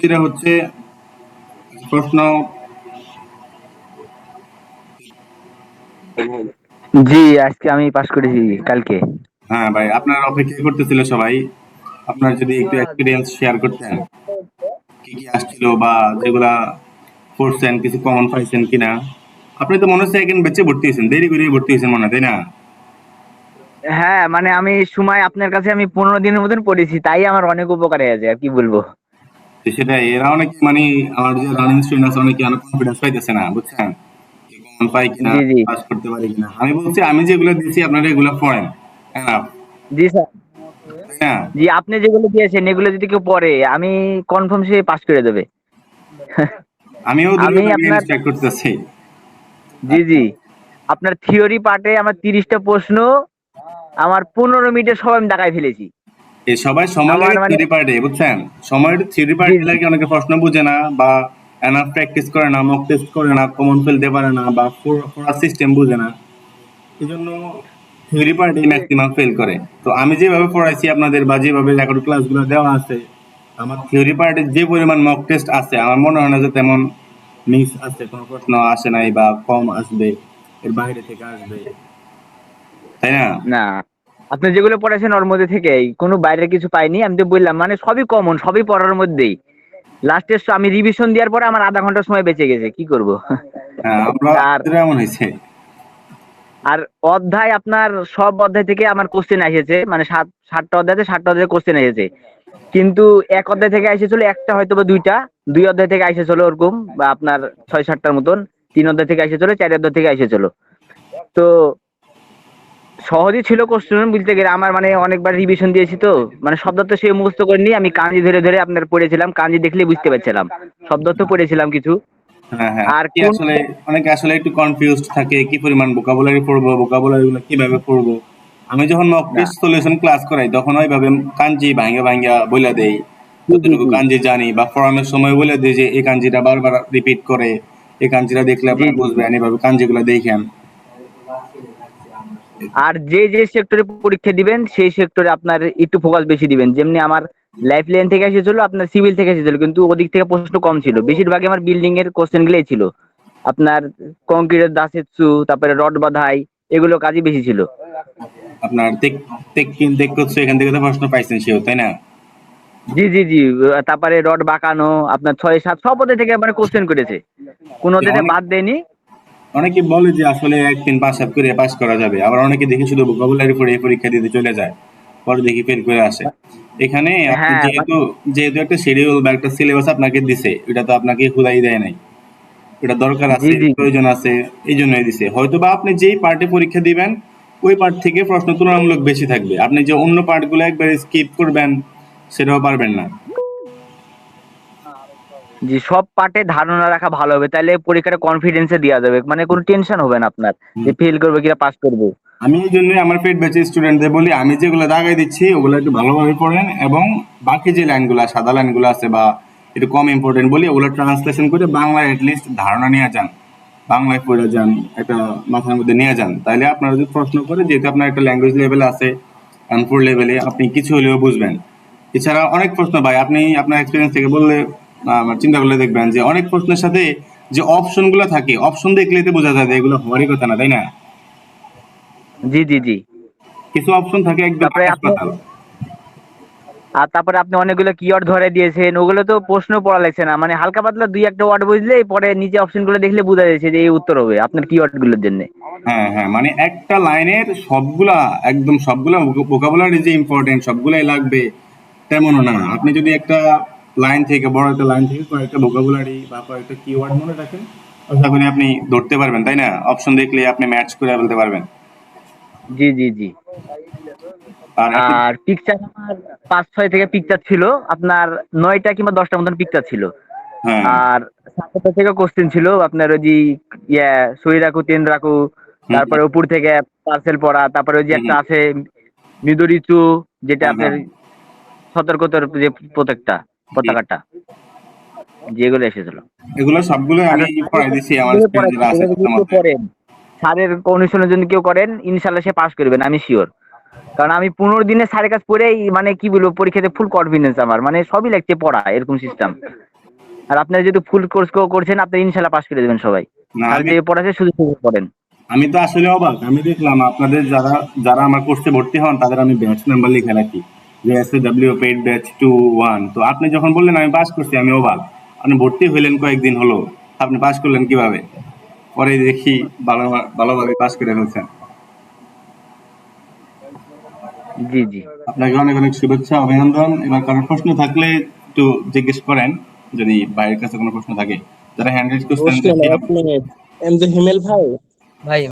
যেটা হচ্ছে প্রশ্ন। জি, আজকে আমি পাস করেছি কালকে। হ্যাঁ ভাই, আপনার অপেক্ষা করতেছিল সবাই। আপনার যদি একটু এক্সপিরিয়েন্স শেয়ার করতেন, কি কি আসছিল বা যেগুলা পড়ছেন, কিছু কমন পাইছেন কিনা। আপনি তো মনে হচ্ছে এখন বেঁচে ভর্তি হয়েছেন, দেরি করে ভর্তি হয়েছেন মনে হয়, তাই না? হ্যাঁ, মানে আমি সময় আপনার কাছে আমি 15 দিনের মতন পড়েছি, তাই আমার অনেক উপকার হয়েছে আর কি বলবো। তো সেটাই, এরা অনেকে মানে আমার যে রানিং স্টুডেন্ট আছে অনেকে অনেক কনফিডেন্স পাইতেছে না, বুঝছেন? কি কমন পাই কিনা, জি জি। পাস করতে পারি কিনা। আমি বলছি আমি যেগুলো দিয়েছি আপনারা এগুলো পড়েন, এনাফ, জি স্যার। তাই না? জি, আপনি যেগুলো দিয়েছেন এগুলো যদি কেউ পড়ে আমি কনফার্ম সে পাস করে দেবে। আমিও আমি দ্রুত আপনার স্টার্ট করতেছি। জি জি, আপনার থিওরি পার্টে আমার 30টা প্রশ্ন আমার 15 মিনিটে সব আমি দেখাই ফেলেছি। এই সবাই সময় আমার লাগে মানে থিওরি পার্টে, বুঝছেন? সময় থিওরি জি পার্টে জি লাগে, অনেকে প্রশ্ন বুঝে না বা এনাফ প্র্যাকটিস করে না, মক টেস্ট করে না, কমন ফেলতে পারে না বা পড়ার সিস্টেম বুঝে না। এই জন্য থিওরি পার্টে ম্যাক্সিমাম ফেল করে। তো আমি যেভাবে পড়াইছি আপনাদের বা যেভাবে রেকর্ড ক্লাসগুলো দেওয়া আছে, আমার থিওরি পার্টে যে পরিমাণ মক টেস্ট আছে আমার মনে হয় না যে তেমন মিস আছে, কোনো প্রশ্ন আসে নাই বা কম আসবে, এর বাইরে থেকে আসবে, তাই না? না, আপনি যেগুলো পড়েছেন ওর মধ্যে থেকেই কোনো বাইরের কিছু পাইনি। আমি তো বললাম মানে সবই কমন, সবই পড়ার মধ্যেই। লাস্টে আমি রিভিশন দেওয়ার পরে আমার আধা ঘন্টা সময় বেঁচে গেছে, কি করব। হ্যাঁ, আমরা আর আমাদের এমন হয়েছে। আর অধ্যায় আপনার সব অধ্যায় থেকে আমার কোশ্চেন এসেছে, মানে সাতটা অধ্যায়তে 7টা অধ্যায়ে কোশ্চেন এসেছে। কিন্তু এক অধ্যায় থেকে এসেছিল একটা হয়তো বা দুইটা, দুই অধ্যায় থেকে এসেছিল ওরকম বা আপনার 6-7টার মতন, 3 অধ্যায় থেকে এসেছিল, 4 অধ্যায় থেকে এসেছিল। তো সহজই ছিল কোশ্চেন বলতে গেলে, আমার মানে অনেকবার রিভিশন দিয়েছি তো, মানে শব্দ তো সে মুখস্থ করিনি, আমি কাঞ্জি ধরে ধরে আপনার পড়েছিলাম, কাঞ্জি দেখলে বুঝতে পারছিলাম, শব্দ তো পড়েছিলাম কিছু। হ্যাঁ, হ্যাঁ। আর কি কোন আসলে অনেকে আসলে একটু কনফিউজড থাকে কি পরিমাণ ভোকাবুলারি পড়বো, ভোকাবুলারি গুলো কিভাবে পড়বো। আমি যখন মক না। টেস্ট সলিউশন ক্লাস করাই তখন ওইভাবে কাঞ্জি ভাঙ্গা ভাঙ্গা বইলা দেই, জি জি যতটুকু জি কাঞ্জি জানি, বা পড়ানোর সময় বলে দিই যে এই কাঞ্জিটা বারবার রিপিট করে, এই কাঞ্জিটা দেখলে জি আপনারা জি জি। বুঝবেন, এইভাবে কাঞ্জিগুলো দেখেন। আর যে সেক্টরে পরীক্ষা দিবেন সেই সেক্টরে আপনার একটু ফোকাস বেশি দিবেন। যেমনি আমার লাইফ লাইন থেকে এসেছিল, আপনার সিভিল থেকে এসেছিল, কিন্তু ওদিক থেকে প্রশ্ন কম ছিল, বেশিরভাগই আমার বিল্ডিং এর কোশ্চেন গুলোই ছিল। আপনার কংক্রিটের দাসেৎসু, তারপরে রড বাঁধাই, এগুলো কাজই বেশি ছিল। আপনার দেখ দেখ দেখ করছে, এখান থেকে তো প্রশ্ন পাইছেন সেও, তাই না? জি জি জি। তারপরে রড বাঁকানো আপনার 6-7 সব ওদের থেকে মানে কোশ্চেন করেছে, কোন যে ওদের অনেক বাদ দেয়নি। অনেকে বলে যে আসলে একদিন পাস আপ করে পাস করা যাবে, আবার অনেকে দেখি শুধু ভোকাবুলারি পড়ে পরীক্ষা দিতে চলে যায়, পরে দেখি ফেল করে আসে। এখানে আপনি হ্যাঁ যেহেতু যেহেতু একটা শিডিউল বা একটা সিলেবাস আপনাকে দিছে, এটা তো আপনাকে খুদাই দেয় নাই, এটা দরকার জি আছে, জি জি। প্রয়োজন আছে, এই জন্যই দিছে। হয়তো বা আপনি যেই পার্টে পরীক্ষা দিবেন ওই পার্ট থেকে প্রশ্ন তুলনামূলক বেশি থাকবে, আপনি যে অন্য পার্টগুলো একবার স্কিপ করবেন সেটাও পারবেন না। জি, সব পার্টে ধারণা রাখা ভালো হবে, তাহলে পরীক্ষাটা কনফিডেন্সে দেওয়া যাবে, মানে কোনো টেনশন হবে না আপনার যে হুম। ফেল করবে কিনা পাস করবো। আমি এই জন্যই আমার পেট ব্যাচের স্টুডেন্টদের বলি, আমি যেগুলো দাগাই দিচ্ছি ওগুলো একটু ভালোভাবে পড়েন, এবং বাকি যে লাইনগুলো, সাদা লাইনগুলো আছে বা একটু কম ইম্পর্টেন্ট বলি, ওগুলো ট্রান্সলেশন করে বাংলায় অ্যাটলিস্ট ধারণা নিয়ে যান, বাংলায় পড়ে যান, একটা মাথার মধ্যে নিয়ে যান। তাইলে আপনারা যদি প্রশ্ন করে, যেহেতু আপনার একটা ল্যাঙ্গুয়েজ লেভেল আছে, কানপুর লেভেলে আপনি কিছু হলেও বুঝবেন। এছাড়া অনেক প্রশ্ন ভাই, আপনি আপনার এক্সপিরিয়েন্স থেকে বললে চিন্তা করলে দেখবেন যে অনেক প্রশ্নের সাথে যে অপশনগুলো থাকে, অপশন দেখলেই তো বোঝা যায় যে এগুলো হওয়ারই কথা না, তাই না? জি জি জি। কিছু অপশন থাকে একদম তারপরে আকাশ আপনি পাতাল। তারপরে আপনি অনেকগুলো কিওয়ার্ড ধরে দিয়েছেন, ওগুলো তো প্রশ্ন পড়া লাগছে না, মানে হালকা পাতলা দুই একটা ওয়ার্ড বুঝলে পরে নিচে অপশন গুলো দেখলে বোঝা যাচ্ছে যে এই উত্তর হবে আপনার কিওয়ার্ড গুলোর জন্য। হ্যাঁ, হ্যাঁ, মানে একটা লাইনের সবগুলা, একদম সবগুলা ভোকাবুলারি যে ইম্পর্টেন্ট সবগুলাই লাগবে তেমনও না। আপনি যদি একটা লাইন থেকে, বড় একটা লাইন থেকে কয়েকটা ভোকাবুলারি বা কয়েকটা কিওয়ার্ড মনে রাখেন, আশা করি আপনি ধরতে পারবেন, তাই না? অপশন দেখলে আপনি ম্যাচ করে ফেলতে পারবেন। জি জি জি। আর একটা, আর পিকচার আমার 5-6 থেকে পিকচার ছিল, আপনার 9টা কিংবা 10টার মতন পিকচার ছিল। হ্যাঁ, আর 7টা থেকে কোশ্চেন ছিল আপনার ওই যে ইয়া সই রাখু তেন রাখু, হুম, হুম, তারপরে উপর থেকে পার্সেল পড়া, তারপরে ওই যে হুম, একটা হুম, আছে মৃদুরিচু, যেটা হ্যাঁ, আপনার হ্যাঁ, সতর্কতার যে প্রত্যেকটা জি। পতাকাটা, যেগুলো এসেছিল। এগুলো সবগুলো আমি আচ্ছা, স্যারের পড়াই দিছি আমার যেভাবে স্টুডেন্ট পড়াইছে যারা আছে সেভাবে যদি তাদের কেউ মধ্যে। করেন, স্যারের অনুশীলন যদি কেউ করেন ইনশাল্লাহ সে পাস করবেন, আমি শিওর। কারণ আমি 15 দিনে স্যারের কাছে পড়েই মানে কি বলবো পরীক্ষাতে ফুল কনফিডেন্স আমার, মানে সবই লাগছে পড়া এরকম সিস্টেম। আর আপনারা যেহেতু ফুল কোর্স করছেন, আপনি ইনশাল্লাহ পাস করে দেবেন সবাই। না স্যার যে পড়াচ্ছে শুধু শুধু পড়েন। আমি তো আসলে অবাক, আমি দেখলাম আপনাদের যারা যারা আমার কোর্সে ভর্তি হন তাদের আমি ব্যাচ নাম্বার লিখে রাখি, যে SAW পেইড ব্যাচ 2-1। তো আপনি যখন বললেন আমি পাস করছি, আমি অবাক। আপনি ভর্তি হইলেন কয়েকদিন হলো, আপনি পাস করলেন কিভাবে? পরে দেখি ভালোভাবে পাস করে ফেলছেন। জি জি। আপনাকে অনেক অনেক শুভেচ্ছা, অভিনন্দন। এবার কারো প্রশ্ন থাকলে একটু জিজ্ঞেস করেন, যদি ভাইয়ের কাছে কোনো প্রশ্ন থাকে। যারা হ্যান্ড রেজ করছেন অবশ্যই না, দেখি। এক মিনিট। এমজে হিমেল ভাই, ভাই